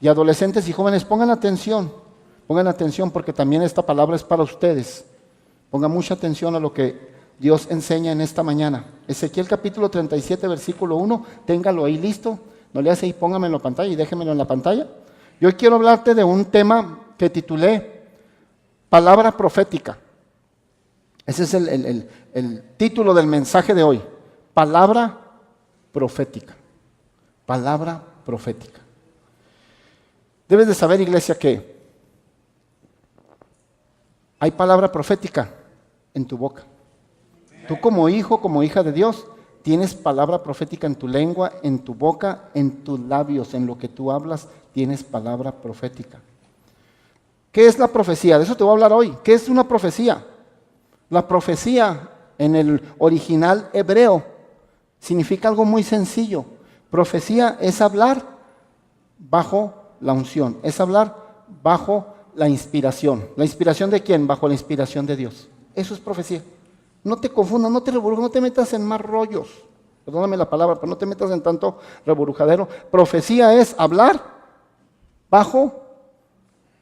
Y adolescentes y jóvenes, pongan atención porque también esta palabra es para ustedes. Pongan mucha atención a lo que Dios enseña en esta mañana. Ezequiel capítulo 37, versículo 1, téngalo ahí listo. No le hace y póngamelo en la pantalla y déjemelo en la pantalla. Yo hoy quiero hablarte de un tema que titulé Palabra Profética. Ese es el título del mensaje de hoy. Palabra profética. Palabra profética. Debes de saber, iglesia, que hay palabra profética en tu boca. Tú como hijo, como hija de Dios, tienes palabra profética en tu lengua, en tu boca, en tus labios, en lo que tú hablas, tienes palabra profética. ¿Qué es la profecía? De eso te voy a hablar hoy. ¿Qué es una profecía? La profecía en el original hebreo significa algo muy sencillo. Profecía es hablar bajo la unción, es hablar bajo la inspiración. ¿La inspiración de quién? Bajo la inspiración de Dios. Eso es profecía. No te confundas, no te reburjes, no te metas en más rollos. Perdóname la palabra, pero no te metas en tanto reburujadero. Profecía es hablar bajo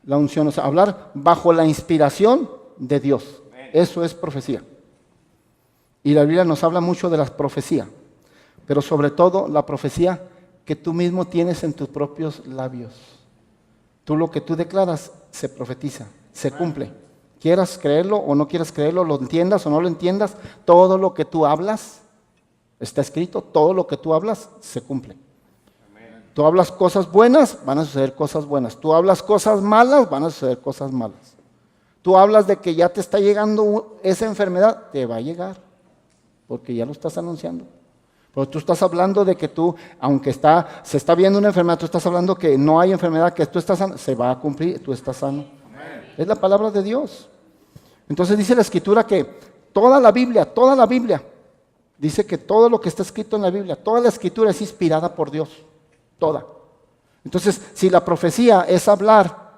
la unción, o sea, hablar bajo la inspiración de Dios. Eso es profecía. Y la Biblia nos habla mucho de la profecía, pero sobre todo la profecía que tú mismo tienes en tus propios labios. Tú lo que tú declaras se profetiza, se cumple. Quieras creerlo o no quieras creerlo, lo entiendas o no lo entiendas, todo lo que tú hablas, está escrito, todo lo que tú hablas se cumple. Amén. Tú hablas cosas buenas, van a suceder cosas buenas. Tú hablas cosas malas, van a suceder cosas malas. Tú hablas de que ya te está llegando esa enfermedad, te va a llegar, porque ya lo estás anunciando. Pero tú estás hablando de que tú, aunque se está viendo una enfermedad, tú estás hablando que no hay enfermedad, que tú estás sano, se va a cumplir, tú estás sano. Amén. Es la palabra de Dios. Entonces dice la Escritura que toda la Biblia, dice que todo lo que está escrito en la Biblia, toda la Escritura es inspirada por Dios, toda. Entonces, si la profecía es hablar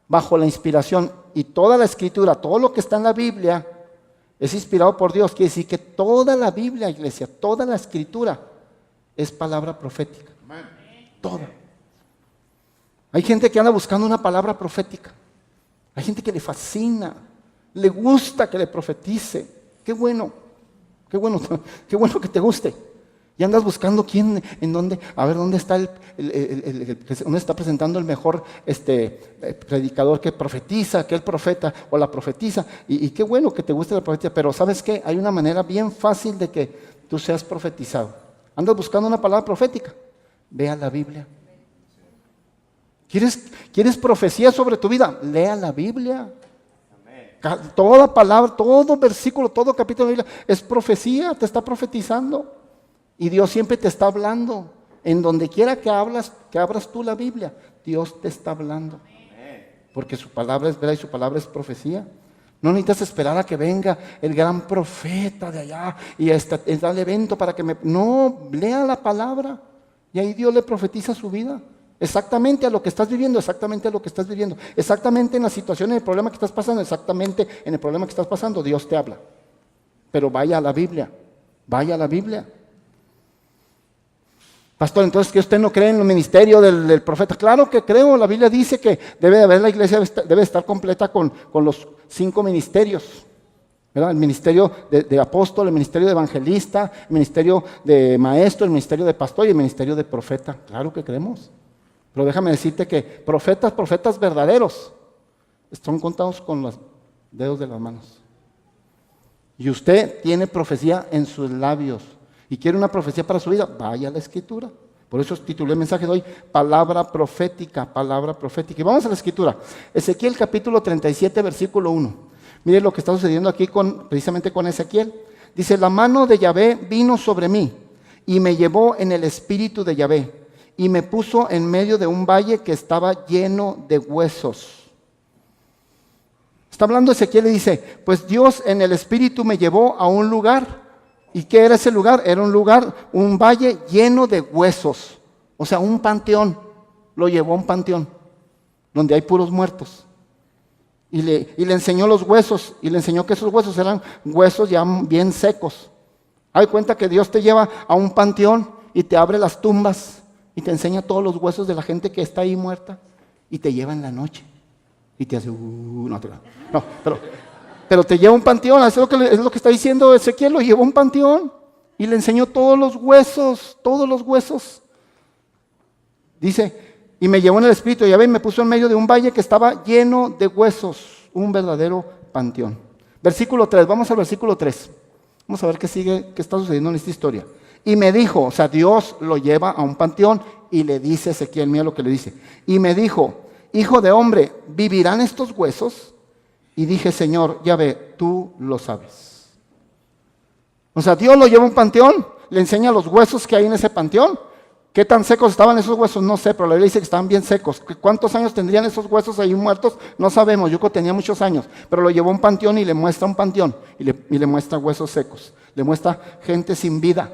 bajo la inspiración y toda la Escritura, todo lo que está en la Biblia es inspirado por Dios, quiere decir que toda la Biblia, iglesia, toda la Escritura es palabra profética. Toda. Hay gente que anda buscando una palabra profética. Hay gente que le fascina, le gusta que le profetice. Qué bueno que te guste. Y andas buscando quién, en dónde, a ver dónde está dónde está presentando el mejor predicador que profetiza, que el profeta o la profetiza. Y qué bueno que te guste la profecía, pero ¿sabes qué? Hay una manera bien fácil de que tú seas profetizado. Andas buscando una palabra profética. Ve a la Biblia. ¿Quieres profecía sobre tu vida? Lea la Biblia. Toda palabra, todo versículo, todo capítulo de la Biblia es profecía, te está profetizando. Y Dios siempre te está hablando. En donde quiera que abras tú la Biblia, Dios te está hablando. Porque su palabra es verdad y su palabra es profecía. No necesitas esperar a que venga el gran profeta de allá y está el evento para que No, lea la palabra y ahí Dios le profetiza su vida. Exactamente a lo que estás viviendo, exactamente a lo que estás viviendo. Exactamente en la situación, en el problema que estás pasando, exactamente en el problema que estás pasando, Dios te habla. Pero vaya a la Biblia, vaya a la Biblia. Pastor, entonces que usted no cree en el ministerio del profeta. Claro que creo, la Biblia dice que debe de haber, la iglesia debe estar completa con los 5 ministerios. ¿Verdad? El ministerio de apóstol, el ministerio de evangelista, el ministerio de maestro, el ministerio de pastor y el ministerio de profeta. Claro que creemos. Pero déjame decirte que profetas verdaderos, están contados con los dedos de las manos. Y usted tiene profecía en sus labios. Y quiere una profecía para su vida, vaya a la Escritura. Por eso titulé el mensaje de hoy, palabra profética, palabra profética. Y vamos a la Escritura. Ezequiel capítulo 37, versículo 1. Mire lo que está sucediendo aquí precisamente con Ezequiel. Dice, la mano de Yahvé vino sobre mí y me llevó en el espíritu de Yahvé y me puso en medio de un valle que estaba lleno de huesos. Está hablando Ezequiel y dice, pues Dios en el espíritu me llevó a un lugar. ¿Y qué era ese lugar? Era un lugar, un valle lleno de huesos. O sea, un panteón. Lo llevó a un panteón donde hay puros muertos. Y le enseñó los huesos. Y le enseñó que esos huesos eran huesos ya bien secos. Hay cuenta que Dios te lleva a un panteón y te abre las tumbas. y te enseña todos los huesos de la gente que está ahí muerta y te lleva en la noche y te hace, pero te lleva a un panteón. Es lo que está diciendo Ezequiel, lo llevó a un panteón y le enseñó todos los huesos. Dice, y me llevó en el espíritu, y me puso en medio de un valle que estaba lleno de huesos, un verdadero panteón. Versículo 3, vamos al versículo 3. Vamos a ver qué sigue, qué está sucediendo en esta historia. Y me dijo, o sea, Dios lo lleva a un panteón y le dice a Ezequiel, mira lo que le dice. Y me dijo, hijo de hombre, ¿vivirán estos huesos? Y dije, Señor, Yahvé, tú lo sabes. O sea, Dios lo lleva a un panteón, le enseña los huesos que hay en ese panteón. ¿Qué tan secos estaban esos huesos? No sé, pero la Biblia dice que estaban bien secos. ¿Cuántos años tendrían esos huesos ahí muertos? No sabemos, yo creo que tenía muchos años. Pero lo llevó a un panteón y le muestra un panteón. Y le muestra huesos secos. Le muestra gente sin vida.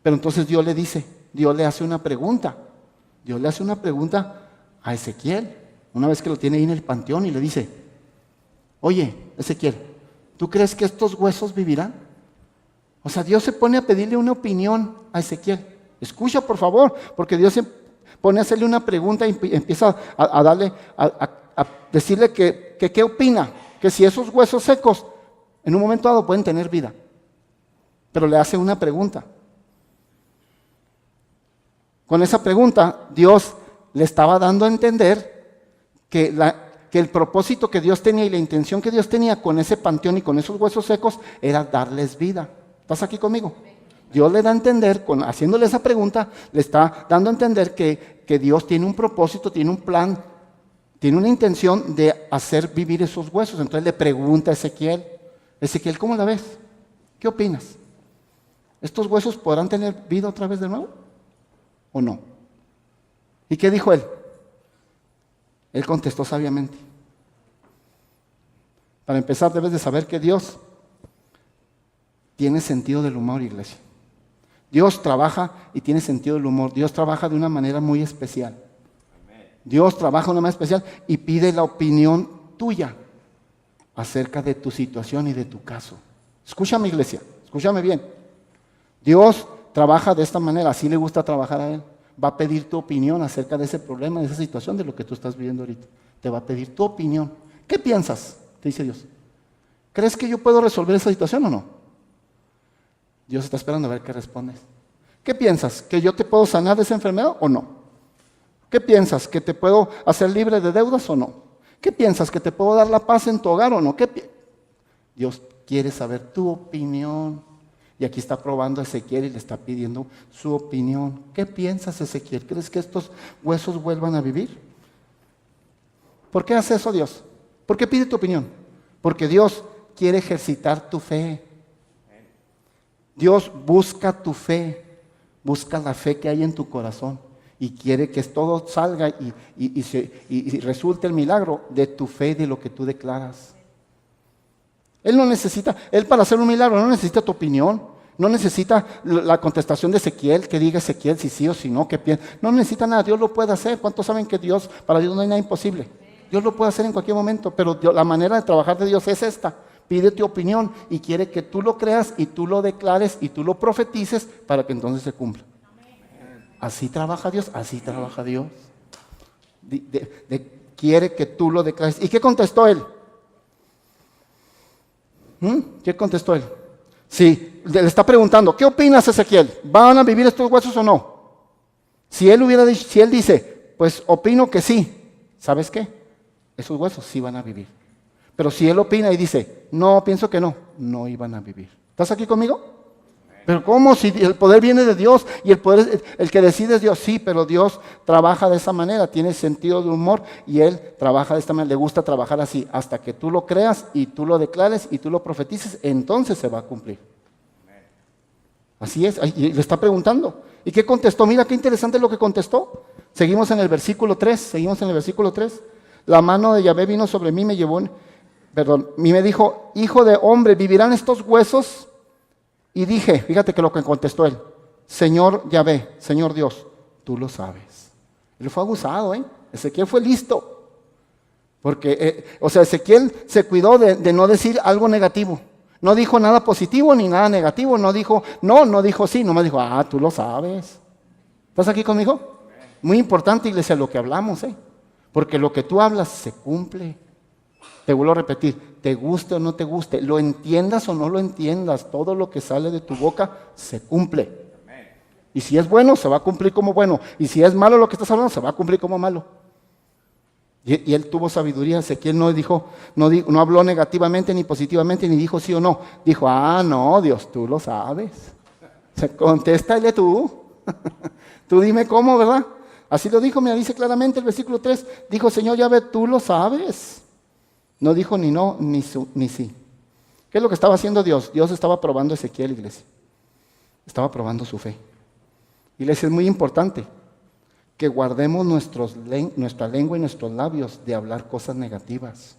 Pero entonces Dios le hace una pregunta. Dios le hace una pregunta a Ezequiel. Una vez que lo tiene ahí en el panteón y le dice, oye, Ezequiel, ¿tú crees que estos huesos vivirán? O sea, Dios se pone a pedirle una opinión a Ezequiel. Escucha, por favor, porque Dios se pone a hacerle una pregunta y empieza a decirle que qué opina, que si esos huesos secos en un momento dado pueden tener vida. Pero le hace una pregunta. Con esa pregunta, Dios le estaba dando a entender que el propósito que Dios tenía y la intención que Dios tenía con ese panteón y con esos huesos secos era darles vida. ¿Estás aquí conmigo? Dios le da a entender, haciéndole esa pregunta, le está dando a entender que Dios tiene un propósito, tiene un plan, tiene una intención de hacer vivir esos huesos. Entonces le pregunta a Ezequiel, ¿cómo la ves? ¿Qué opinas? ¿Estos huesos podrán tener vida otra vez de nuevo? ¿O no? ¿Y qué dijo él? Él contestó sabiamente. Para empezar, debes de saber que Dios tiene sentido del humor, iglesia. Dios trabaja y tiene sentido del humor. Dios trabaja de una manera muy especial. Dios trabaja de una manera especial y pide la opinión tuya acerca de tu situación y de tu caso. Escúchame, iglesia, escúchame bien. Dios trabaja de esta manera, así le gusta trabajar a Él. Va a pedir tu opinión acerca de ese problema, de esa situación, de lo que tú estás viviendo ahorita. Te va a pedir tu opinión. ¿Qué piensas? Te dice Dios. ¿Crees que yo puedo resolver esa situación o no? Dios está esperando a ver qué respondes. ¿Qué piensas? ¿Que yo te puedo sanar de esa enfermedad o no? ¿Qué piensas? ¿Que te puedo hacer libre de deudas o no? ¿Qué piensas? ¿Que te puedo dar la paz en tu hogar o no? Dios quiere saber tu opinión. Y aquí está probando a Ezequiel y le está pidiendo su opinión. ¿Qué piensas, Ezequiel? ¿Crees que estos huesos vuelvan a vivir? ¿Por qué hace eso Dios? ¿Por qué pide tu opinión? Porque Dios quiere ejercitar tu fe. Dios busca tu fe, busca la fe que hay en tu corazón y quiere que todo salga y resulte el milagro de tu fe, de lo que tú declaras. Él para hacer un milagro no necesita tu opinión, no necesita la contestación de Ezequiel, que diga Ezequiel si sí o si no, que piensa. No necesita nada, Dios lo puede hacer. ¿Cuántos saben que para Dios no hay nada imposible? Dios lo puede hacer en cualquier momento, pero la manera de trabajar de Dios es esta. Pide tu opinión y quiere que tú lo creas y tú lo declares y tú lo profetices para que entonces se cumpla. Así trabaja Dios, así trabaja Dios. Quiere que tú lo declares. ¿Y qué contestó él? ¿Qué contestó él? Sí, le está preguntando, ¿qué opinas, Ezequiel? ¿Van a vivir estos huesos o no? Si él dice, pues opino que sí, ¿sabes qué? Esos huesos sí van a vivir. Pero si él opina y dice, no, pienso que no iban a vivir. ¿Estás aquí conmigo? Pero ¿cómo? Si el poder viene de Dios y el que decide es Dios. Sí, pero Dios trabaja de esa manera, tiene sentido de humor y Él trabaja de esta manera, le gusta trabajar así. Hasta que tú lo creas y tú lo declares y tú lo profetices, entonces se va a cumplir. Así es, y le está preguntando. ¿Y qué contestó? Mira qué interesante lo que contestó. Seguimos en el versículo 3, La mano de Yahvé vino sobre mí, y me dijo, hijo de hombre, ¿vivirán estos huesos? Y dije, fíjate que lo que contestó él, Señor Yahvé, Señor Dios, tú lo sabes. Él fue abusado, Ezequiel fue listo. Porque, Ezequiel se cuidó de no decir algo negativo. No dijo nada positivo ni nada negativo. No dijo sí, nomás dijo, tú lo sabes. ¿Estás aquí conmigo? Muy importante, iglesia, lo que hablamos, porque lo que tú hablas se cumple. Te vuelvo a repetir, te guste o no te guste, lo entiendas o no lo entiendas, todo lo que sale de tu boca se cumple. Y si es bueno, se va a cumplir como bueno. Y si es malo lo que estás hablando, se va a cumplir como malo. Y él tuvo sabiduría. Ezequiel no habló negativamente ni positivamente, ni dijo sí o no. Dijo, no, Dios, tú lo sabes. Contéstale tú. Tú dime cómo, ¿verdad? Así lo dijo, me dice claramente el versículo 3. Dijo, Señor, ya ve, tú lo sabes. No dijo ni no, ni sí. ¿Qué es lo que estaba haciendo Dios? Dios estaba probando a Ezequiel, iglesia. Estaba probando su fe. Iglesia, es muy importante que guardemos nuestra lengua y nuestros labios de hablar cosas negativas.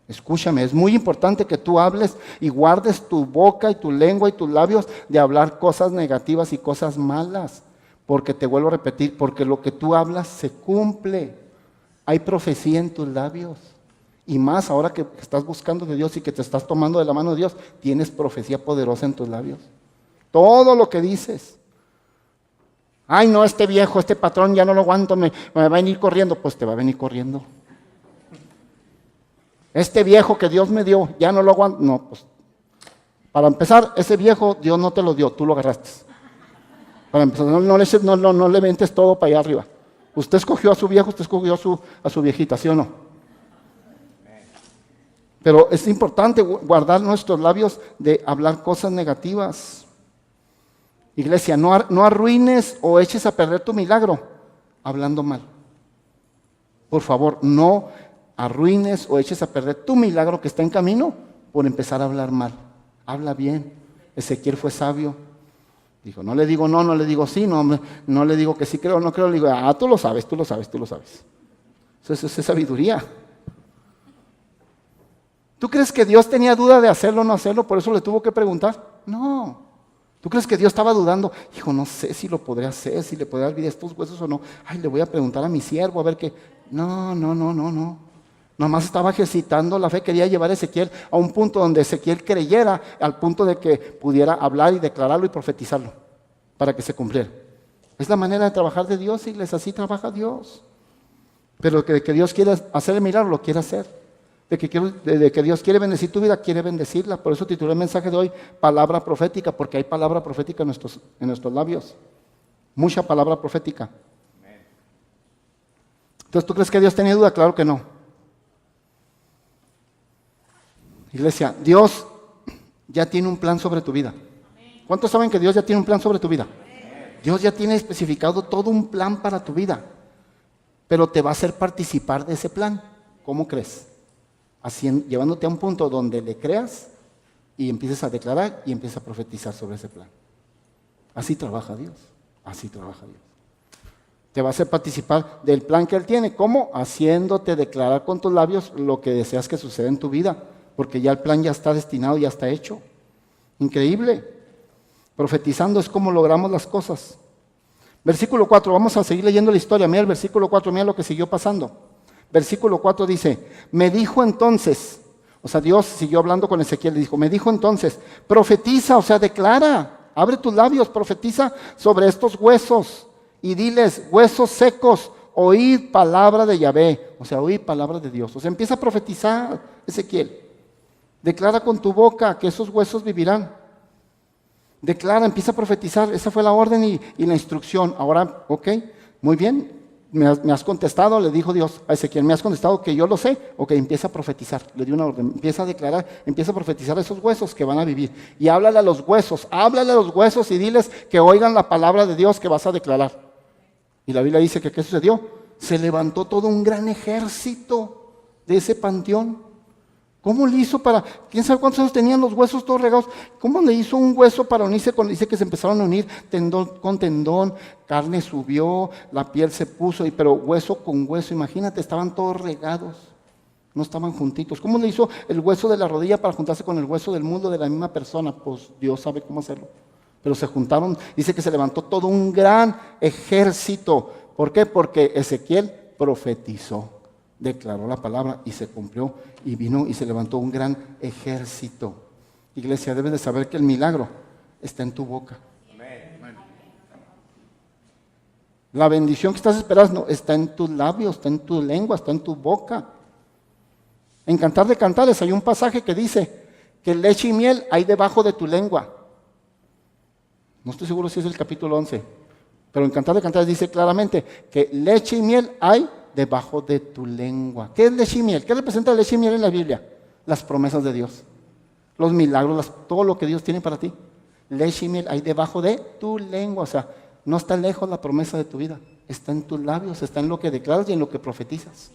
Escúchame, es muy importante que tú hables y guardes tu boca y tu lengua y tus labios de hablar cosas negativas y cosas malas. Porque te vuelvo a repetir, porque lo que tú hablas se cumple. Hay profecía en tus labios. Y más ahora que estás buscando de Dios y que te estás tomando de la mano de Dios, tienes profecía poderosa en tus labios. Todo lo que dices. Ay, no, este viejo, este patrón, ya no lo aguanto, me va a venir corriendo. Pues te va a venir corriendo. Este viejo que Dios me dio, ya no lo aguanto. No, pues, para empezar, ese viejo Dios no te lo dio, tú lo agarraste. Para empezar, no le ventes todo para allá arriba. Usted escogió a su viejo, usted escogió a su viejita, ¿sí o no? Pero es importante guardar nuestros labios de hablar cosas negativas. Iglesia, no arruines o eches a perder tu milagro hablando mal. Por favor, no arruines o eches a perder tu milagro que está en camino por empezar a hablar mal. Habla bien. Ezequiel fue sabio. Dijo, no le digo no le digo sí, no le digo que sí creo, no creo. Le digo, tú lo sabes. Eso es sabiduría. ¿Tú crees que Dios tenía duda de hacerlo o no hacerlo? Por eso le tuvo que preguntar. No. ¿Tú crees que Dios estaba dudando? Hijo, no sé si lo podré hacer, si le podré dar vida a estos huesos o no. Ay, le voy a preguntar a mi siervo a ver qué. No. Nomás estaba ejercitando la fe, quería llevar a Ezequiel a un punto donde Ezequiel creyera, al punto de que pudiera hablar y declararlo y profetizarlo, para que se cumpliera. Es la manera de trabajar de Dios, iglesia, así trabaja Dios. Pero que Dios quiere hacer el milagro, lo quiere hacer. De que Dios quiere bendecir tu vida, quiere bendecirla. Por eso titulé el mensaje de hoy, palabra profética, porque hay palabra profética en nuestros labios. Mucha palabra profética. Entonces, ¿tú crees que Dios tenía duda? Claro que no. Iglesia, Dios ya tiene un plan sobre tu vida. ¿Cuántos saben que Dios ya tiene un plan sobre tu vida? Dios ya tiene especificado todo un plan para tu vida, pero te va a hacer participar de ese plan. ¿Cómo crees? Llevándote a un punto donde le creas y empieces a declarar y empieces a profetizar sobre ese plan. Así trabaja Dios. Te va a hacer participar del plan que Él tiene. ¿Cómo? Haciéndote declarar con tus labios lo que deseas que suceda en tu vida, porque ya el plan ya está destinado, ya está hecho. Increíble. Profetizando es como logramos las cosas. Versículo 4, vamos a seguir leyendo la historia. Mira el versículo 4, mira lo que siguió pasando. Versículo 4 dice, me dijo entonces, o sea, Dios siguió hablando con Ezequiel, le dijo, me dijo entonces, profetiza, o sea, declara, abre tus labios, profetiza sobre estos huesos y diles, huesos secos, oíd palabra de Yahvé, o sea, oíd palabra de Dios. O sea, empieza a profetizar, Ezequiel. Declara con tu boca que esos huesos vivirán. Declara, empieza a profetizar, esa fue la orden y la instrucción. Ahora, ok, muy bien. Me has contestado, le dijo Dios a Ezequiel, me has contestado que yo lo sé, ok, empieza a profetizar, le dio una orden, empieza a declarar, empieza a profetizar esos huesos que van a vivir, y háblale a los huesos y diles que oigan la palabra de Dios que vas a declarar. Y la Biblia dice que ¿qué sucedió? Se levantó todo un gran ejército de ese panteón. ¿Cómo le hizo para, quién sabe cuántos años tenían los huesos todos regados? ¿Cómo le hizo un hueso para unirse con, dice que se empezaron a unir tendón con tendón, carne subió, la piel se puso, pero hueso con hueso, imagínate, estaban todos regados, no estaban juntitos. ¿Cómo le hizo el hueso de la rodilla para juntarse con el hueso del muslo de la misma persona? Pues Dios sabe cómo hacerlo. Pero se juntaron, dice que se levantó todo un gran ejército. ¿Por qué? Porque Ezequiel profetizó. Declaró la palabra y se cumplió y vino y se levantó un gran ejército. Iglesia, debes de saber que el milagro está en tu boca. La bendición que estás esperando está en tus labios, está en tu lengua, está en tu boca. En Cantar de Cantares hay un pasaje que dice que leche y miel hay debajo de tu lengua. No estoy seguro si es el capítulo 11, pero en Cantar de Cantares dice claramente que leche y miel hay debajo de tu lengua. ¿Qué es leche y miel? ¿Qué representa leche y miel en la Biblia? Las promesas de Dios, los milagros, todo lo que Dios tiene para ti. Leche y miel hay debajo de tu lengua, o sea, no está lejos la promesa de tu vida, está en tus labios, está en lo que declaras y en lo que profetizas.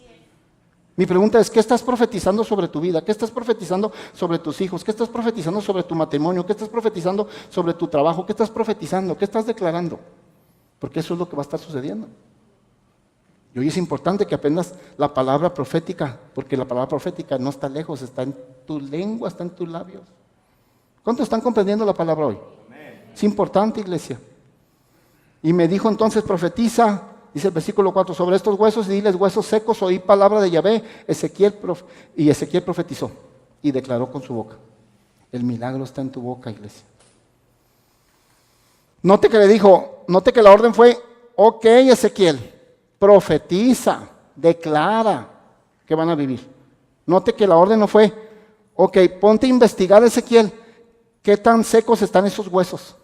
Mi pregunta es, ¿qué estás profetizando sobre tu vida? ¿Qué estás profetizando sobre tus hijos? ¿Qué estás profetizando sobre tu matrimonio? ¿Qué estás profetizando sobre tu trabajo? ¿Qué estás profetizando? ¿Qué estás declarando? Porque eso es lo que va a estar sucediendo. Y hoy es importante que aprendas la palabra profética, porque la palabra profética no está lejos, está en tu lengua, está en tus labios. ¿Cuántos están comprendiendo la palabra hoy? Es importante, iglesia. Y me dijo entonces, profetiza, dice el versículo 4, sobre estos huesos y diles, huesos secos, oí palabra de Yahvé. Y Ezequiel profetizó y declaró con su boca. El milagro está en tu boca, iglesia. Note que la orden fue, ok, Ezequiel, profetiza, declara que van a vivir. Note que la orden no fue, ok, ponte a investigar, Ezequiel, qué tan secos están esos huesos.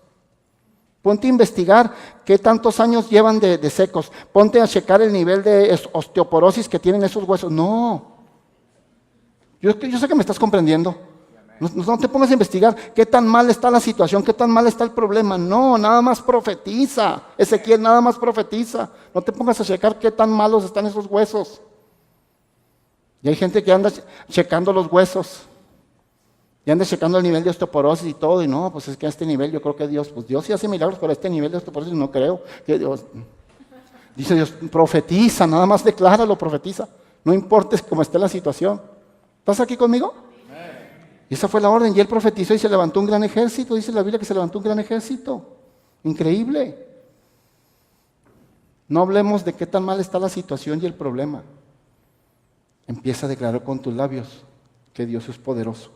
Ponte a investigar qué tantos años llevan de secos. Ponte a checar el nivel de osteoporosis que tienen esos huesos. No. Yo sé que me estás comprendiendo. No te pongas a investigar qué tan mal está la situación, qué tan mal está el problema. No, nada más profetiza. Ezequiel, nada más profetiza. No te pongas a checar qué tan malos están esos huesos. Y hay gente que anda checando los huesos. Y anda checando el nivel de osteoporosis y todo, y no, pues es que a este nivel yo creo que Dios sí hace milagros, pero a este nivel de osteoporosis no creo que Dios. Dice Dios, profetiza, nada más decláralo, profetiza. No importa cómo esté la situación. ¿Estás aquí conmigo? Y esa fue la orden, y él profetizó y se levantó un gran ejército, dice la Biblia que se levantó un gran ejército. Increíble. No hablemos de qué tan mal está la situación y el problema. Empieza a declarar con tus labios que Dios es poderoso.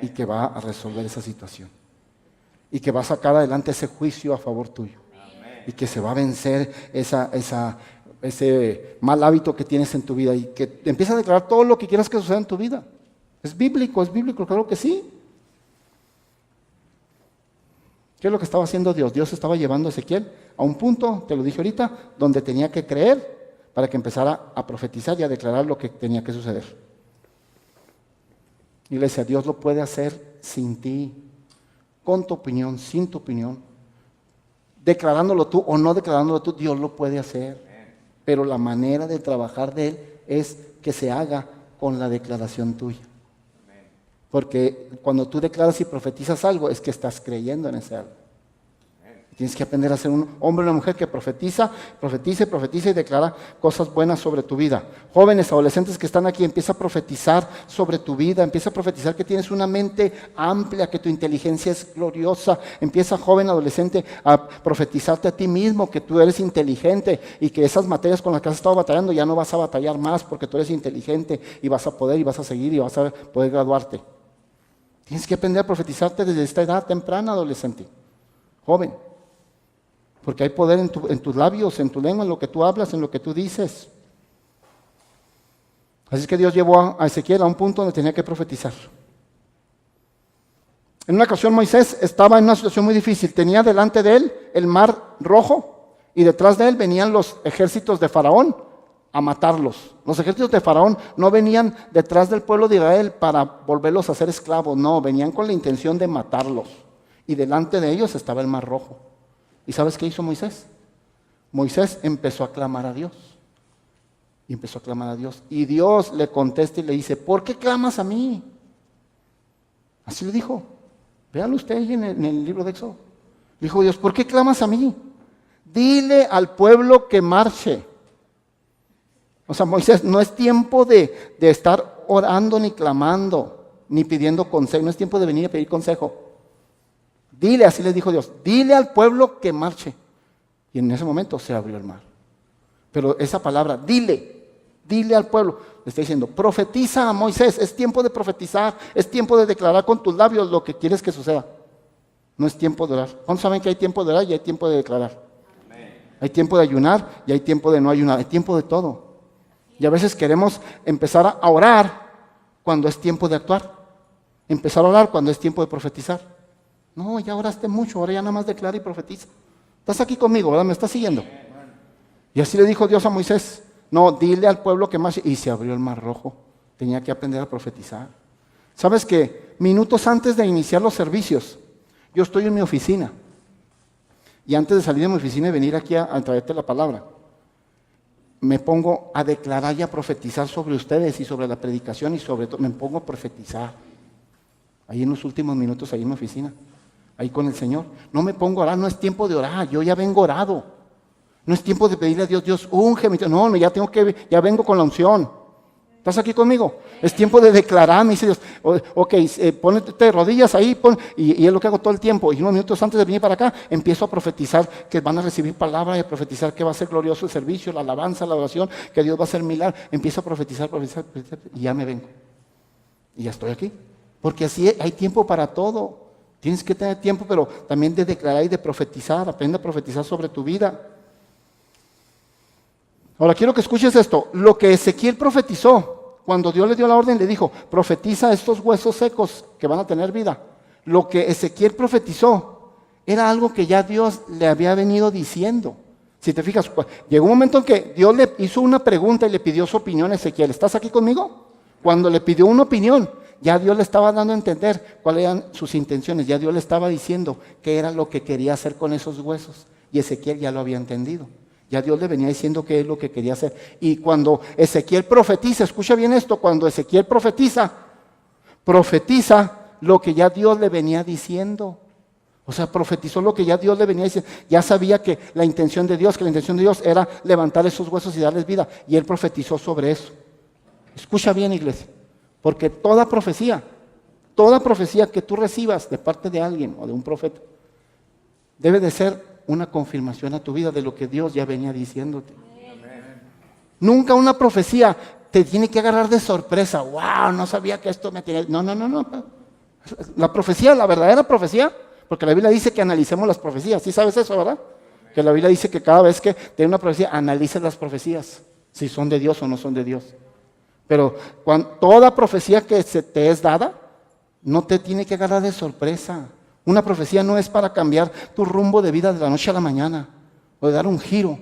Y que va a resolver esa situación. Y que va a sacar adelante ese juicio a favor tuyo. Amén. Y que se va a vencer ese mal hábito que tienes en tu vida. Y que empieza a declarar todo lo que quieras que suceda en tu vida. Es bíblico, claro que sí. ¿Qué es lo que estaba haciendo Dios? Dios estaba llevando a Ezequiel a un punto, te lo dije ahorita, donde tenía que creer para que empezara a profetizar y a declarar lo que tenía que suceder. Iglesia, Dios lo puede hacer sin ti, con tu opinión, sin tu opinión, declarándolo tú o no declarándolo tú, Dios lo puede hacer. Pero la manera de trabajar de Él es que se haga con la declaración tuya. Porque cuando tú declaras y profetizas algo, es que estás creyendo en ese algo. Tienes que aprender a ser un hombre o una mujer que profetiza y declara cosas buenas sobre tu vida. Jóvenes, adolescentes que están aquí, empieza a profetizar sobre tu vida, empieza a profetizar que tienes una mente amplia, que tu inteligencia es gloriosa. Empieza, joven, adolescente, a profetizarte a ti mismo, que tú eres inteligente y que esas materias con las que has estado batallando ya no vas a batallar más porque tú eres inteligente y vas a poder y vas a seguir y vas a poder graduarte. Tienes que aprender a profetizarte desde esta edad temprana, adolescente, joven. Porque hay poder en tus labios, en tu lengua, en lo que tú hablas, en lo que tú dices. Así es que Dios llevó a Ezequiel a un punto donde tenía que profetizar. En una ocasión Moisés estaba en una situación muy difícil. Tenía delante de él el mar rojo y detrás de él venían los ejércitos de Faraón a matarlos. Los ejércitos de Faraón no venían detrás del pueblo de Israel para volverlos a hacer esclavos. No, venían con la intención de matarlos. Y delante de ellos estaba el mar rojo. ¿Y sabes qué hizo Moisés? Moisés empezó a clamar a Dios. Y empezó a clamar a Dios. Y Dios le contesta y le dice, ¿por qué clamas a mí? Así le dijo. Véalo usted ahí en el libro de Éxodo. Dijo Dios, ¿por qué clamas a mí? Dile al pueblo que marche. O sea, Moisés, no es tiempo de estar orando ni clamando, ni pidiendo consejo. No es tiempo de venir a pedir consejo. Dile, así le dijo Dios, dile al pueblo que marche. Y en ese momento se abrió el mar. Pero esa palabra, dile al pueblo, le está diciendo, profetiza a Moisés, es tiempo de profetizar, es tiempo de declarar con tus labios lo que quieres que suceda. No es tiempo de orar. ¿Cuántos saben que hay tiempo de orar y hay tiempo de declarar? Amén. Hay tiempo de ayunar y hay tiempo de no ayunar. Hay tiempo de todo. Y a veces queremos empezar a orar cuando es tiempo de actuar. Empezar a orar cuando es tiempo de profetizar. No, ya oraste mucho, ahora ya nada más declara y profetiza. Estás aquí conmigo, ¿verdad? ¿Me estás siguiendo? Y así le dijo Dios a Moisés. No, dile al pueblo que más... Y se abrió el mar rojo. Tenía que aprender a profetizar. ¿Sabes qué? Minutos antes de iniciar los servicios, yo estoy en mi oficina. Y antes de salir de mi oficina y venir aquí a traerte la palabra, me pongo a declarar y a profetizar sobre ustedes y sobre la predicación y sobre todo, me pongo a profetizar. Ahí en los últimos minutos, ahí en mi oficina, ahí con el Señor. No me pongo a orar, no es tiempo de orar, yo ya vengo orado. No es tiempo de pedirle a Dios, Dios, úngeme. No, ya vengo con la unción. ¿Estás aquí conmigo? Es tiempo de declarar, me dice Dios. Ok, ponete de rodillas ahí, y es lo que hago todo el tiempo. Y unos minutos antes de venir para acá, empiezo a profetizar que van a recibir palabra y a profetizar que va a ser glorioso el servicio, la alabanza, la oración, que Dios va a hacer milagro. Empiezo a profetizar, y ya me vengo. Y ya estoy aquí. Porque así hay tiempo para todo. Tienes que tener tiempo, pero también de declarar y de profetizar. Aprende a profetizar sobre tu vida. Ahora quiero que escuches esto. Lo que Ezequiel profetizó, cuando Dios le dio la orden, le dijo, profetiza a estos huesos secos que van a tener vida. Lo que Ezequiel profetizó era algo que ya Dios le había venido diciendo. Si te fijas, llegó un momento en que Dios le hizo una pregunta y le pidió su opinión a Ezequiel. ¿Estás aquí conmigo? Cuando le pidió una opinión, ya Dios le estaba dando a entender cuáles eran sus intenciones. Ya Dios le estaba diciendo qué era lo que quería hacer con esos huesos. Y Ezequiel ya lo había entendido. Ya Dios le venía diciendo qué es lo que quería hacer. Y cuando Ezequiel profetiza, escucha bien esto, cuando Ezequiel profetiza lo que ya Dios le venía diciendo. O sea, profetizó lo que ya Dios le venía diciendo. Ya sabía que la intención de Dios era levantar esos huesos y darles vida. Y él profetizó sobre eso. Escucha bien, iglesia. Porque toda profecía que tú recibas de parte de alguien o de un profeta, debe de ser una confirmación a tu vida de lo que Dios ya venía diciéndote. Amén. Nunca una profecía te tiene que agarrar de sorpresa. Wow, no sabía que esto me tenía... No. La profecía, la verdadera profecía, porque la Biblia dice que analicemos las profecías. ¿Sí sabes eso, verdad? Que la Biblia dice que cada vez que tiene una profecía, analices las profecías, si son de Dios o no son de Dios. Pero toda profecía que se te es dada, no te tiene que agarrar de sorpresa. Una profecía no es para cambiar tu rumbo de vida de la noche a la mañana o de dar un giro.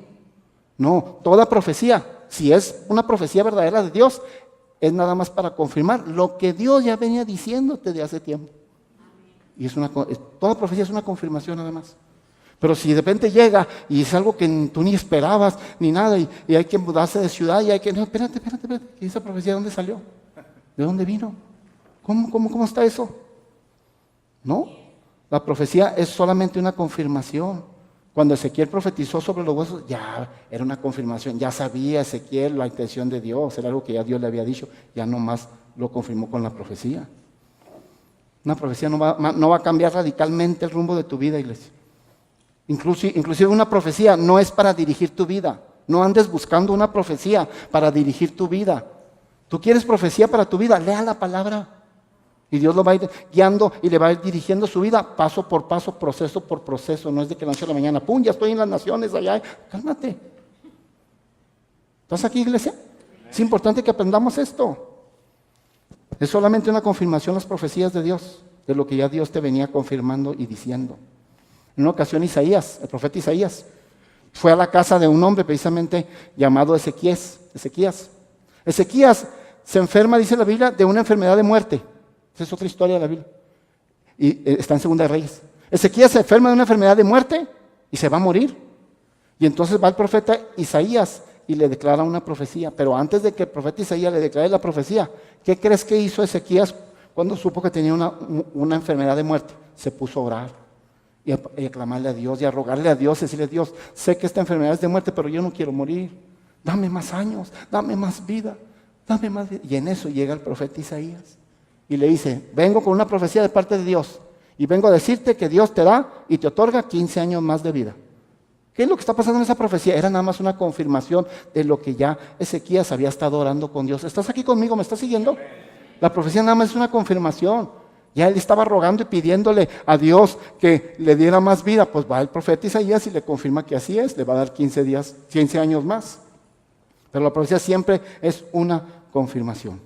No, toda profecía, si es una profecía verdadera de Dios, es nada más para confirmar lo que Dios ya venía diciéndote de hace tiempo. Y toda profecía es una confirmación nada más. Pero si de repente llega y es algo que tú ni esperabas ni nada y hay que mudarse de ciudad y hay que... No, espérate. ¿Y esa profecía de dónde salió? ¿De dónde vino? ¿Cómo está eso? ¿No? La profecía es solamente una confirmación. Cuando Ezequiel profetizó sobre los huesos, ya era una confirmación. Ya sabía Ezequiel la intención de Dios. Era algo que ya Dios le había dicho. Ya nomás lo confirmó con la profecía. Una profecía no va a cambiar radicalmente el rumbo de tu vida, iglesia. Inclusive una profecía no es para dirigir tu vida. No andes buscando una profecía para dirigir tu vida. ¿Tú quieres profecía para tu vida? Lea la palabra. Y Dios lo va a ir guiando y le va a ir dirigiendo su vida paso por paso, proceso por proceso. No es de que la noche a la mañana, ¡pum!, ya estoy en las naciones allá. Cálmate. ¿Estás aquí, iglesia? Es importante que aprendamos esto. Es solamente una confirmación las profecías de Dios, de lo que ya Dios te venía confirmando y diciendo. En una ocasión Isaías, el profeta Isaías, fue a la casa de un hombre precisamente llamado Ezequías. Ezequías se enferma, dice la Biblia, de una enfermedad de muerte. Esa es otra historia de la Biblia. Y está en Segunda de Reyes. Ezequías se enferma de una enfermedad de muerte y se va a morir. Y entonces va el profeta Isaías y le declara una profecía. Pero antes de que el profeta Isaías le declare la profecía, ¿qué crees que hizo Ezequías cuando supo que tenía una enfermedad de muerte? Se puso a orar y a clamarle a Dios y a rogarle a Dios y decirle: Dios, sé que esta enfermedad es de muerte, pero yo no quiero morir. Dame más años, dame más vida, dame más vida. Y en eso llega el profeta Isaías y le dice: vengo con una profecía de parte de Dios y vengo a decirte que Dios te da y te otorga 15 años más de vida. ¿Qué es lo que está pasando en esa profecía? Era nada más una confirmación de lo que ya Ezequías había estado orando con Dios. ¿Estás aquí conmigo? ¿Me estás siguiendo? La profecía nada más es una confirmación. Ya él estaba rogando y pidiéndole a Dios que le diera más vida. Pues va el profeta Isaías y le confirma que así es, le va a dar 15 días, 15 años más. Pero la profecía siempre es una confirmación.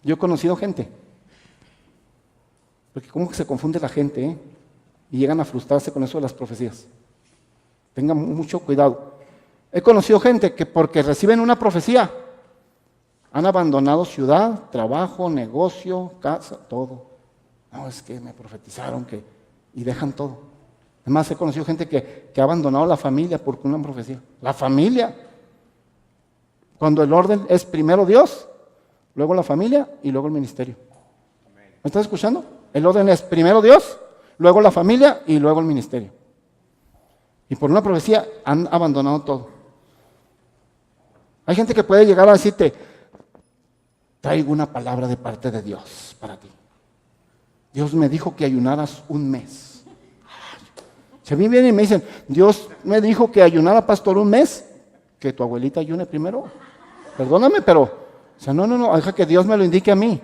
Yo he conocido gente, porque cómo que se confunde la gente, ¿eh? Y llegan a frustrarse con eso de las profecías. Tengan mucho cuidado. He conocido gente que porque reciben una profecía, han abandonado ciudad, trabajo, negocio, casa, todo. No, es que me profetizaron que... Y dejan todo. Además, he conocido gente que ha abandonado la familia por una profecía. La familia. Cuando el orden es primero Dios, luego la familia y luego el ministerio. ¿Me estás escuchando? El orden es primero Dios, luego la familia y luego el ministerio. Y por una profecía han abandonado todo. Hay gente que puede llegar a decirte, traigo una palabra de parte de Dios para ti. Dios me dijo que ayunaras un mes. Si a mí vienen y me dicen, Dios me dijo que ayunara, pastor, un mes, que tu abuelita ayune primero. Perdóname, pero, o sea, no, deja que Dios me lo indique a mí.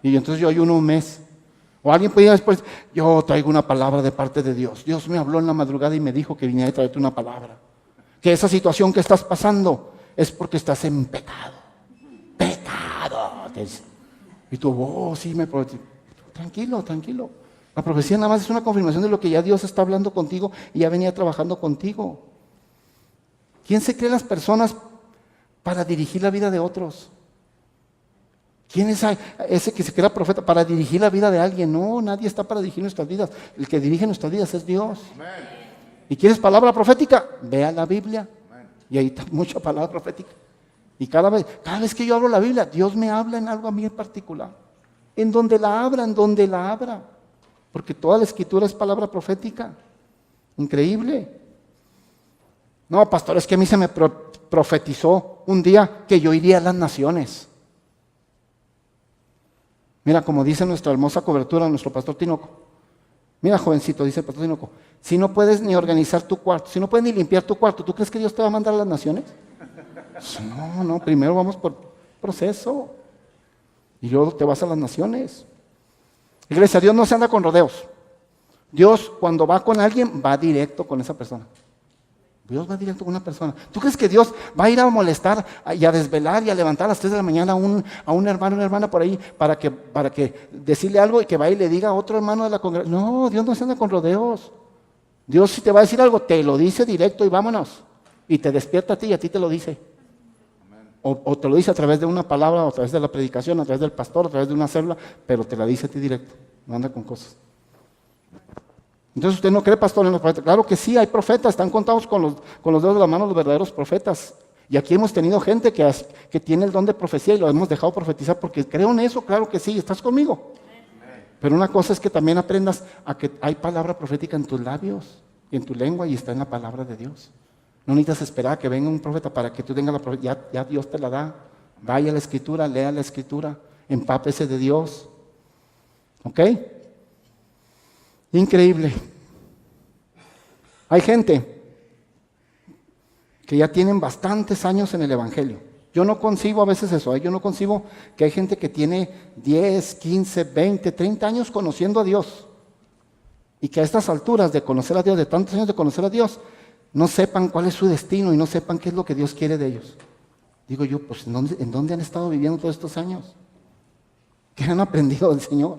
Y entonces yo ayuno un mes. O alguien puede después, yo traigo una palabra de parte de Dios. Dios me habló en la madrugada y me dijo que viniera a traerte una palabra. Que esa situación que estás pasando es porque estás en pecado. Pecado. Y tú, oh, sí, me prometí. Tranquilo. La profecía nada más es una confirmación de lo que ya Dios está hablando contigo y ya venía trabajando contigo. ¿Quién se cree las personas para dirigir la vida de otros? ¿Quién es ese que se crea profeta para dirigir la vida de alguien? No, nadie está para dirigir nuestras vidas. El que dirige nuestras vidas es Dios. Amén. ¿Y quieres palabra profética? Ve a la Biblia. Amén. Y ahí está mucha palabra profética. Y cada vez que yo abro la Biblia, Dios me habla en algo a mí en particular. En donde la abra. Porque toda la escritura es palabra profética. Increíble. No, pastor, es que a mí se me profetizó un día que yo iría a las naciones. Mira, como dice nuestra hermosa cobertura, nuestro pastor Tinoco. Mira, jovencito, dice el pastor Tinoco, si no puedes ni organizar tu cuarto, si no puedes ni limpiar tu cuarto, ¿tú crees que Dios te va a mandar a las naciones? No, primero vamos por proceso. Y luego te vas a las naciones. Iglesia, Dios no se anda con rodeos. Dios, cuando va con alguien, va directo con esa persona. Dios va directo con una persona. ¿Tú crees que Dios va a ir a molestar y a desvelar y a levantar a las 3 de la mañana a un hermano, una hermana por ahí para que decirle algo y que vaya y le diga a otro hermano de la congregación? No, Dios no se anda con rodeos. Dios, si te va a decir algo, te lo dice directo y vámonos. Y te despierta a ti y a ti te lo dice. O te lo dice a través de una palabra, o a través de la predicación, a través del pastor, a través de una célula, pero te la dice a ti directo. No anda con cosas. Entonces usted no cree, pastor, en los profetas. Claro que sí, hay profetas, están contados con los dedos de la mano los verdaderos profetas. Y aquí hemos tenido gente que tiene el don de profecía y lo hemos dejado profetizar porque creo en eso, claro que sí, ¿estás conmigo? Pero una cosa es que también aprendas a que hay palabra profética en tus labios, y en tu lengua, y está en la palabra de Dios. No necesitas esperar a que venga un profeta para que tú tengas la profecía, ya Dios te la da. Vaya a la escritura, lea la escritura, empápese de Dios. ¿Ok? Increíble. Hay gente que ya tienen bastantes años en el Evangelio. Yo no concibo a veces eso, yo no concibo que hay gente que tiene 10, 15, 20, 30 años conociendo a Dios y que a estas alturas de conocer a Dios, de tantos años de conocer a Dios, no sepan cuál es su destino y no sepan qué es lo que Dios quiere de ellos. Digo yo, pues ¿en dónde han estado viviendo todos estos años? ¿Qué han aprendido del Señor?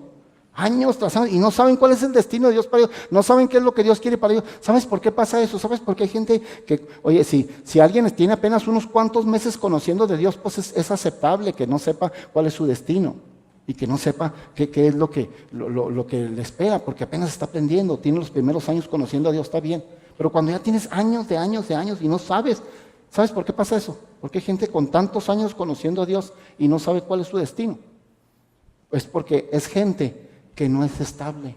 Años tras años, y no saben cuál es el destino de Dios para ellos, no saben qué es lo que Dios quiere para ellos. ¿Sabes por qué pasa eso? ¿Sabes por qué hay gente que, oye, si alguien tiene apenas unos cuantos meses conociendo de Dios, pues es aceptable que no sepa cuál es su destino y que no sepa qué es lo que le espera, porque apenas está aprendiendo, tiene los primeros años conociendo a Dios, está bien. Pero cuando ya tienes años de años y no sabes, ¿sabes por qué pasa eso? Porque hay gente con tantos años conociendo a Dios y no sabe cuál es su destino. Es porque es gente que no es estable.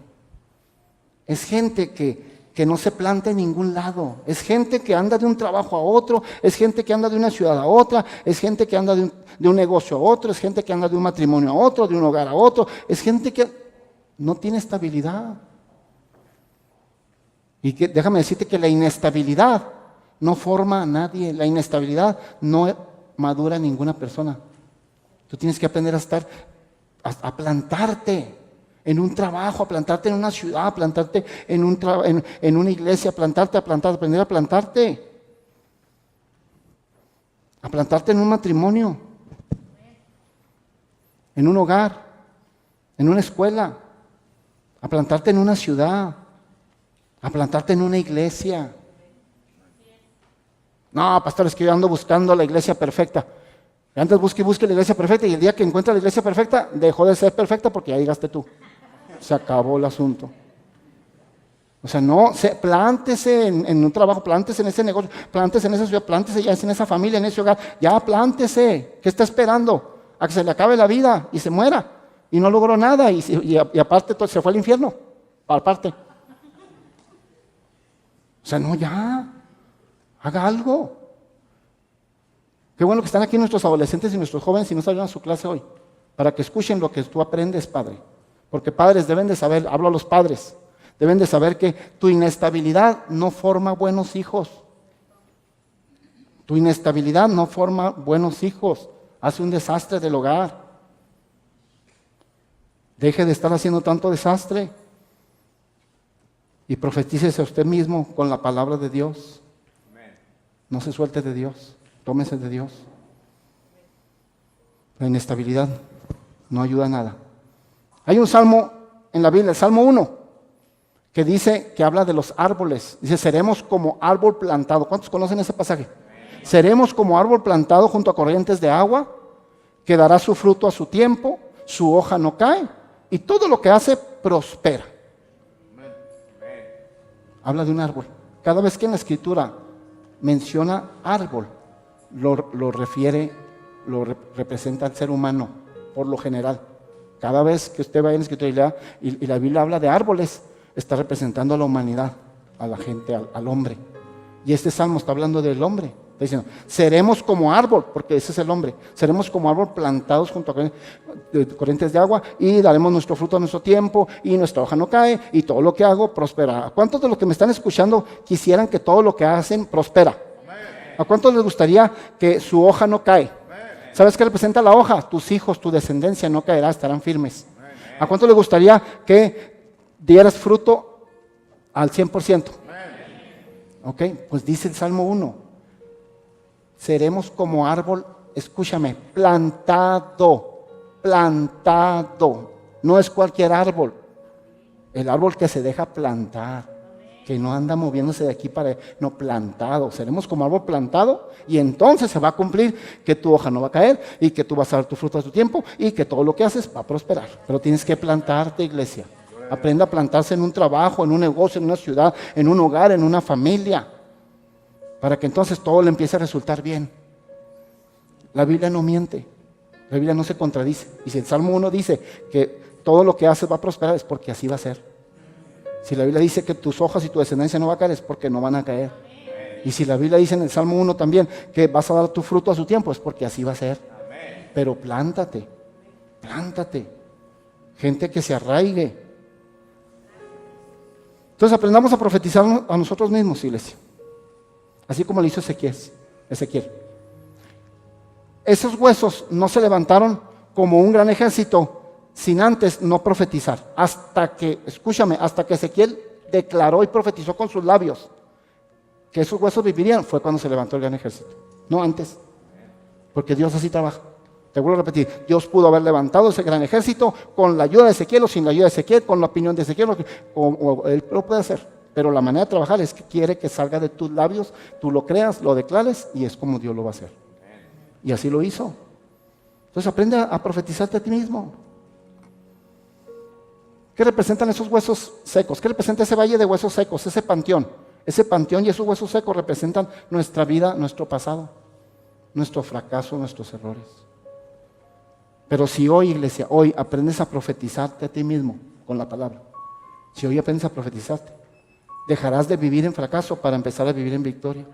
Es gente que no se planta en ningún lado. Es gente que anda de un trabajo a otro, es gente que anda de una ciudad a otra, es gente que anda de un negocio a otro, es gente que anda de un matrimonio a otro, de un hogar a otro, es gente que no tiene estabilidad. Y déjame decirte que la inestabilidad no forma a nadie, la inestabilidad no madura a ninguna persona. Tú tienes que aprender a estar a plantarte en un trabajo, a plantarte en una ciudad, a plantarte en una iglesia, a aprender a plantarte. A plantarte en un matrimonio, en un hogar, en una escuela, a plantarte en una ciudad, a plantarte en una iglesia. No, pastor, es que yo ando buscando la iglesia perfecta. Antes busque la iglesia perfecta y el día que encuentra la iglesia perfecta, dejó de ser perfecta porque ya llegaste tú. Se acabó el asunto. O sea, no, plántese en un trabajo, plántese en ese negocio, plántese en esa ciudad, plántese ya en esa familia, en ese hogar. Ya plántese. ¿Qué está esperando? A que se le acabe la vida y se muera. Y no logró nada y aparte se fue al infierno. Aparte. O sea, no, ya. Haga algo. Qué bueno que están aquí nuestros adolescentes y nuestros jóvenes y no salieron a su clase hoy. Para que escuchen lo que tú aprendes, padre. Porque padres deben de saber, hablo a los padres, deben de saber que tu inestabilidad no forma buenos hijos. Tu inestabilidad no forma buenos hijos. Hace un desastre del hogar. Deje de estar haciendo tanto desastre. Y profetícese a usted mismo con la palabra de Dios. No se suelte de Dios. Tómese de Dios. La inestabilidad no ayuda a nada. Hay un salmo en la Biblia, el Salmo 1, que dice, que habla de los árboles. Dice, seremos como árbol plantado. ¿Cuántos conocen ese pasaje? Seremos como árbol plantado junto a corrientes de agua, que dará su fruto a su tiempo, su hoja no cae, y todo lo que hace prospera. Habla de un árbol. Cada vez que en la Escritura menciona árbol, lo representa al ser humano, por lo general. Cada vez que usted vaya en la Escritura y la Biblia habla de árboles, está representando a la humanidad, a la gente, al hombre. Y este salmo está hablando del hombre. Está diciendo, seremos como árbol, porque ese es el hombre. Seremos como árbol plantados junto a corrientes de agua y daremos nuestro fruto a nuestro tiempo y nuestra hoja no cae y todo lo que hago prosperará. ¿A cuántos de los que me están escuchando quisieran que todo lo que hacen prospera? ¿A cuántos les gustaría que su hoja no cae? ¿Sabes qué representa la hoja? Tus hijos, tu descendencia no caerá, estarán firmes. ¿A cuánto le gustaría que dieras fruto al 100%? Ok, pues dice el Salmo 1. Seremos como árbol, escúchame, plantado. No es cualquier árbol. El árbol que se deja plantar. Que no anda moviéndose de aquí para... No, plantado. Seremos como árbol plantado y entonces se va a cumplir que tu hoja no va a caer y que tú vas a dar tu fruto a tu tiempo y que todo lo que haces va a prosperar. Pero tienes que plantarte, iglesia. Aprenda a plantarse en un trabajo, en un negocio, en una ciudad, en un hogar, en una familia. Para que entonces todo le empiece a resultar bien. La Biblia no miente. La Biblia no se contradice. Y si el Salmo 1 dice que todo lo que haces va a prosperar, es porque así va a ser. Si la Biblia dice que tus hojas y tu descendencia no va a caer, es porque no van a caer. Y si la Biblia dice en el Salmo 1 también que vas a dar tu fruto a su tiempo, es porque así va a ser. Pero plántate. Gente que se arraigue. Entonces aprendamos a profetizar a nosotros mismos, iglesia. Así como lo hizo Ezequiel. Esos huesos no se levantaron como un gran ejército sin antes no profetizar. Hasta que Ezequiel declaró y profetizó con sus labios que esos huesos vivirían, fue cuando se levantó el gran ejército. No antes. Porque Dios así trabaja. Te vuelvo a repetir, Dios pudo haber levantado ese gran ejército con la ayuda de Ezequiel o sin la ayuda de Ezequiel, con la opinión de Ezequiel, o él lo puede hacer. Pero la manera de trabajar es que quiere que salga de tus labios, tú lo creas, lo declares y es como Dios lo va a hacer. Y así lo hizo. Entonces aprende a profetizarte a ti mismo. ¿Qué representan esos huesos secos? ¿Qué representa ese valle de huesos secos? Ese panteón. Ese panteón y esos huesos secos representan nuestra vida, nuestro pasado, nuestro fracaso, nuestros errores. Pero si hoy, iglesia, hoy aprendes a profetizarte a ti mismo con la palabra, si hoy aprendes a profetizarte, dejarás de vivir en fracaso para empezar a vivir en victoria.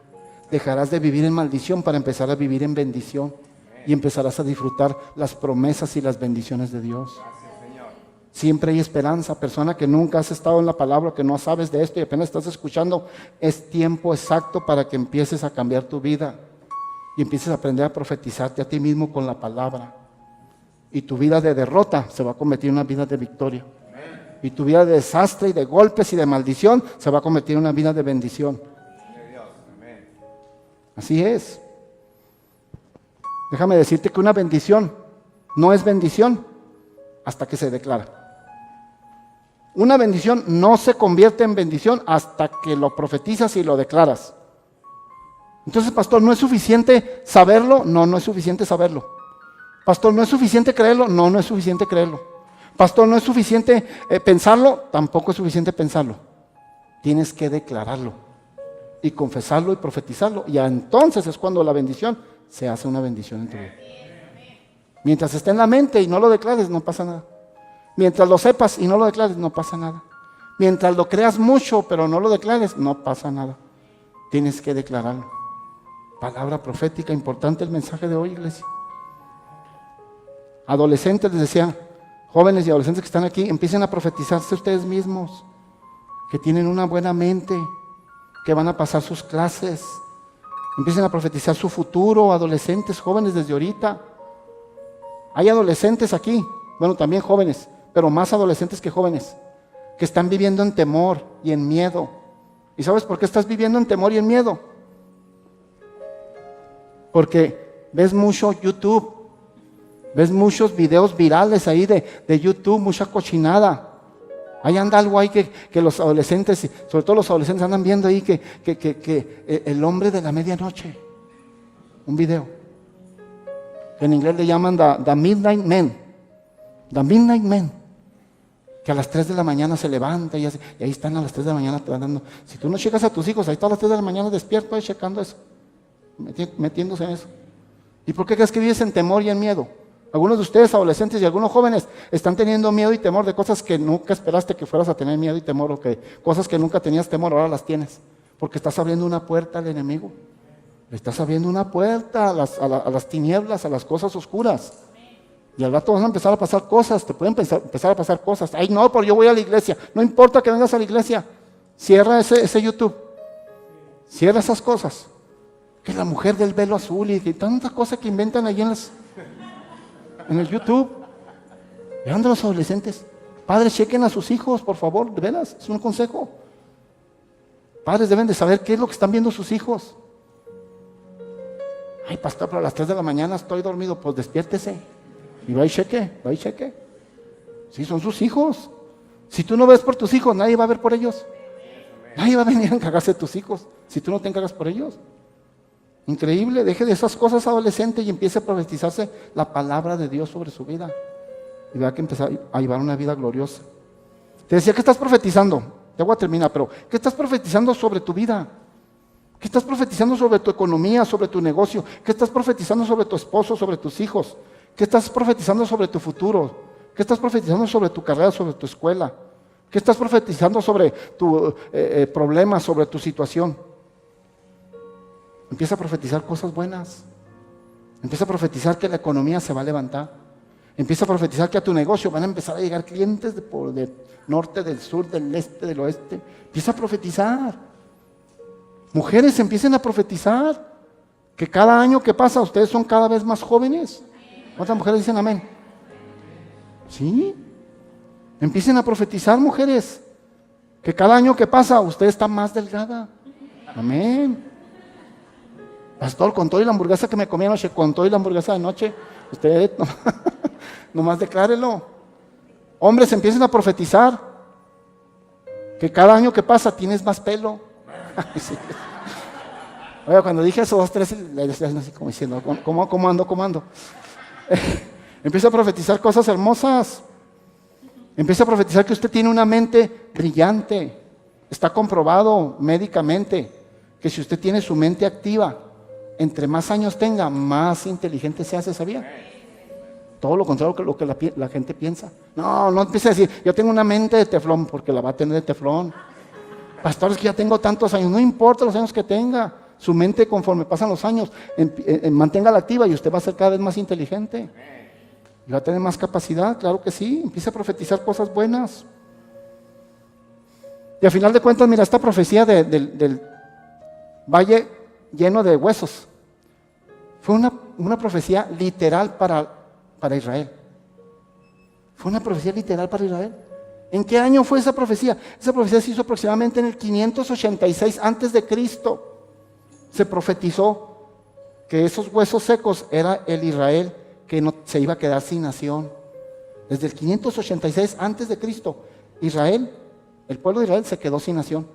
Dejarás de vivir en maldición para empezar a vivir en bendición. Y empezarás a disfrutar las promesas y las bendiciones de Dios. Siempre hay esperanza. Persona que nunca has estado en la palabra, que no sabes de esto y apenas estás escuchando, es tiempo exacto para que empieces a cambiar tu vida y empieces a aprender a profetizarte a ti mismo con la palabra. Y tu vida de derrota se va a convertir en una vida de victoria. Y tu vida de desastre y de golpes y de maldición se va a convertir en una vida de bendición. Así es. Déjame decirte que una bendición no es bendición hasta que se declara. Una bendición no se convierte en bendición hasta que lo profetizas y lo declaras. Entonces, pastor, ¿no es suficiente saberlo? No, no es suficiente saberlo. Pastor, ¿no es suficiente creerlo? No, no es suficiente creerlo. Pastor, ¿no es suficiente pensarlo? Tampoco es suficiente pensarlo. Tienes que declararlo y confesarlo y profetizarlo. Y entonces es cuando la bendición se hace una bendición en tu vida. Mientras esté en la mente y no lo declares, no pasa nada. Mientras lo sepas y no lo declares, no pasa nada. Mientras lo creas mucho, pero no lo declares, no pasa nada. Tienes que declararlo. Palabra profética, importante el mensaje de hoy, iglesia. Adolescentes, les decía, jóvenes y adolescentes que están aquí, empiecen a profetizarse ustedes mismos, que tienen una buena mente, que van a pasar sus clases. Empiecen a profetizar su futuro, adolescentes, jóvenes desde ahorita. Hay adolescentes aquí, bueno, también jóvenes, pero más adolescentes que jóvenes, que están viviendo en temor y en miedo. ¿Y sabes por qué estás viviendo en temor y en miedo? Porque ves mucho YouTube, ves muchos videos virales ahí de YouTube, mucha cochinada. Ahí anda algo ahí que los adolescentes, sobre todo los adolescentes, andan viendo ahí que el hombre de la medianoche, un video, que en inglés le llaman the Midnight Man, the Midnight Man, que a las 3 de la mañana se levanta y ahí están a las 3 de la mañana te van dando. Si tú no checas a tus hijos, ahí están a las 3 de la mañana despierto ahí checando eso, metiéndose en eso. ¿Y por qué crees que vives en temor y en miedo? Algunos de ustedes, adolescentes y algunos jóvenes, están teniendo miedo y temor de cosas que nunca esperaste que fueras a tener miedo y temor, o que cosas que nunca tenías temor, ahora las tienes, porque estás abriendo una puerta al enemigo. Le estás abriendo una puerta a las tinieblas, a las cosas oscuras. Y al rato van a empezar a pasar cosas, te pueden empezar a pasar cosas. Ay, no, pero yo voy a la iglesia. No importa que vengas a la iglesia. Cierra ese YouTube. Cierra esas cosas. Que la mujer del velo azul y tanta cosa que inventan ahí en el YouTube. Vean de los adolescentes. Padres, chequen a sus hijos, por favor, de veras, es un consejo. Padres deben de saber qué es lo que están viendo sus hijos. Ay, pastor, pero a las 3 de la mañana estoy dormido. Pues despiértese y va y cheque. Sí, son sus hijos. Si tú no ves por tus hijos, nadie va a ver por ellos. Nadie va a venir a encargarse de tus hijos si tú no te encargas por ellos. Increíble, deje de esas cosas, adolescente, y empiece a profetizarse la palabra de Dios sobre su vida. Y vea que empezar a llevar una vida gloriosa. Te decía, ¿qué estás profetizando? Ya voy a terminar, pero ¿qué estás profetizando sobre tu vida? ¿Qué estás profetizando sobre tu economía, sobre tu negocio? ¿Qué estás profetizando sobre tu esposo, sobre tus hijos? ¿Qué estás profetizando sobre tu futuro? ¿Qué estás profetizando sobre tu carrera, sobre tu escuela? ¿Qué estás profetizando sobre tu problema, sobre tu situación? Empieza a profetizar cosas buenas. Empieza a profetizar que la economía se va a levantar. Empieza a profetizar que a tu negocio van a empezar a llegar clientes del norte, del sur, del este, del oeste. Empieza a profetizar. Mujeres, empiecen a profetizar que cada año que pasa ustedes son cada vez más jóvenes. ¿Cuántas mujeres dicen amén? ¿Sí? Empiecen a profetizar, mujeres, que cada año que pasa usted está más delgada. Amén. Pastor, con todo y la hamburguesa que me comí anoche, con todo y la hamburguesa de noche, usted nomás declárelo. Hombres, empiecen a profetizar que cada año que pasa tienes más pelo. Sí. Oiga, cuando dije eso, 2, 3, le decía así como diciendo, ¿cómo ando? Empieza a profetizar cosas hermosas. Empieza a profetizar que usted tiene una mente brillante. Está comprobado médicamente que si usted tiene su mente activa, entre más años tenga, más inteligente se hace, ¿sabía? Todo lo contrario que lo que la gente piensa. No empiece a decir, yo tengo una mente de teflón, porque la va a tener de teflón. Pastor, es que ya tengo tantos años. No importa los años que tenga. Su mente, conforme pasan los años, manténgala activa y usted va a ser cada vez más inteligente. Y va a tener más capacidad, claro que sí. Empieza a profetizar cosas buenas. Y al final de cuentas, mira, esta profecía del valle lleno de huesos fue una profecía literal para Israel. Fue una profecía literal para Israel. ¿En qué año fue esa profecía? Esa profecía se hizo aproximadamente en el 586 antes de Cristo. Se profetizó que esos huesos secos era el Israel que no, se iba a quedar sin nación. Desde el 586 antes de Cristo, Israel, el pueblo de Israel se quedó sin nación.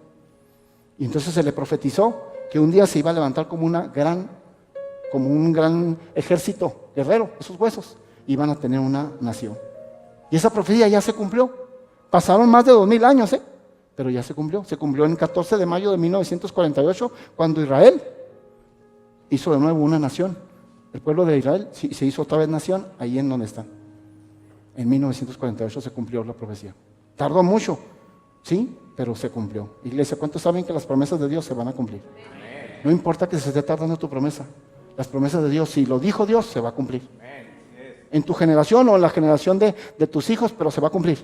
Y entonces se le profetizó que un día se iba a levantar como un gran ejército guerrero, esos huesos iban a tener una nación. Y esa profecía ya se cumplió. Pasaron más de 2000 años, pero ya se cumplió. Se cumplió el 14 de mayo de 1948, cuando Israel hizo de nuevo una nación. El pueblo de Israel se hizo otra vez nación, ahí en donde están. En 1948 se cumplió la profecía. Tardó mucho, sí, pero se cumplió. Iglesia, ¿cuántos saben que las promesas de Dios se van a cumplir? No importa que se esté tardando tu promesa. Las promesas de Dios, si lo dijo Dios, se va a cumplir. En tu generación o en la generación de tus hijos, pero se va a cumplir.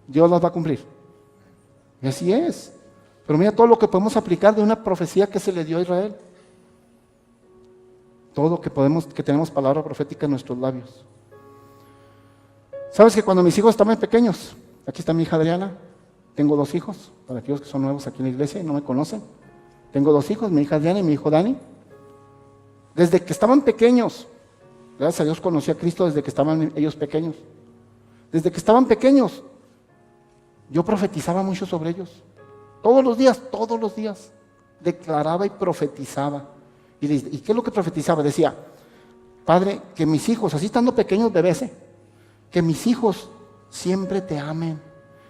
Dios las va a cumplir. Y así es. Pero mira todo lo que podemos aplicar de una profecía que se le dio a Israel. Todo que tenemos palabra profética en nuestros labios. ¿Sabes que cuando mis hijos estaban pequeños? Aquí está mi hija Adriana. Tengo 2 hijos, para aquellos que son nuevos aquí en la iglesia y no me conocen. Tengo 2 hijos, mi hija Adriana y mi hijo Dani. Desde que estaban pequeños, gracias a Dios conocí a Cristo desde que estaban ellos pequeños. Desde que estaban pequeños, yo profetizaba mucho sobre ellos. Todos los días, declaraba y profetizaba. ¿Y qué es lo que profetizaba? Decía, Padre, que mis hijos, así estando pequeños bebés, que mis hijos siempre te amen,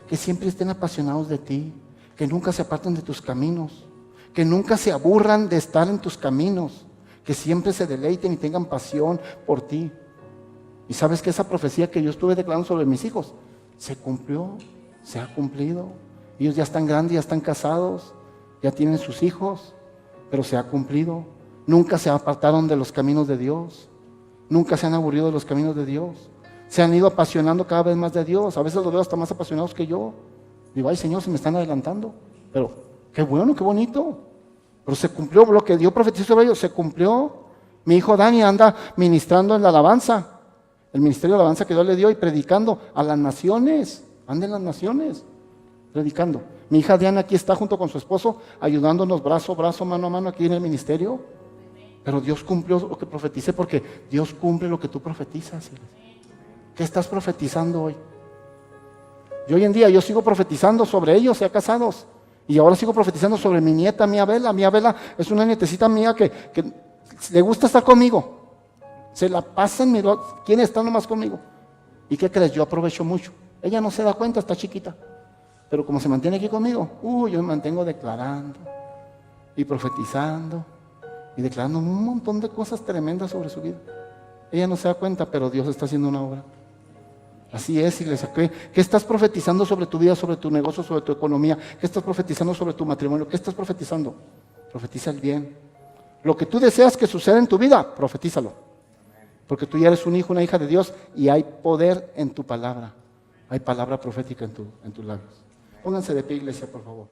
que siempre estén apasionados de ti, que nunca se aparten de tus caminos, que nunca se aburran de estar en tus caminos, que siempre se deleiten y tengan pasión por ti. Y sabes que esa profecía que yo estuve declarando sobre mis hijos se cumplió, se ha cumplido. Ellos ya están grandes, ya están casados, ya tienen sus hijos, pero se ha cumplido. Nunca se apartaron de los caminos de Dios, nunca se han aburrido de los caminos de Dios. Se han ido apasionando cada vez más de Dios. A veces los veo hasta más apasionados que yo. Digo, ay Señor, se me están adelantando. Pero qué bueno, qué bonito. Pero se cumplió lo que Dios profetizó sobre ellos, se cumplió. Mi hijo Dani anda ministrando en la alabanza, el ministerio de alabanza que Dios le dio y predicando a las naciones. Anda en las naciones, predicando. Mi hija Diana aquí está junto con su esposo, ayudándonos brazo a brazo, mano a mano aquí en el ministerio. Pero Dios cumplió lo que profeticé, porque Dios cumple lo que tú profetizas. ¿Qué estás profetizando hoy? Y hoy en día yo sigo profetizando sobre ellos ya casados. Y ahora sigo profetizando sobre mi nieta, mi Abela. Mi Abela es una nietecita mía que le gusta estar conmigo. Se la pasa en mi lado. ¿Quién está nomás conmigo? ¿Y qué crees? Yo aprovecho mucho. Ella no se da cuenta, está chiquita. Pero como se mantiene aquí conmigo, yo me mantengo declarando y profetizando y declarando un montón de cosas tremendas sobre su vida. Ella no se da cuenta, pero Dios está haciendo una obra. Así es, iglesia. ¿Qué estás profetizando sobre tu vida, sobre tu negocio, sobre tu economía? ¿Qué estás profetizando sobre tu matrimonio? ¿Qué estás profetizando? Profetiza el bien. Lo que tú deseas que suceda en tu vida, profetízalo. Porque tú ya eres un hijo, una hija de Dios y hay poder en tu palabra. Hay palabra profética en tus labios. Pónganse de pie, iglesia, por favor.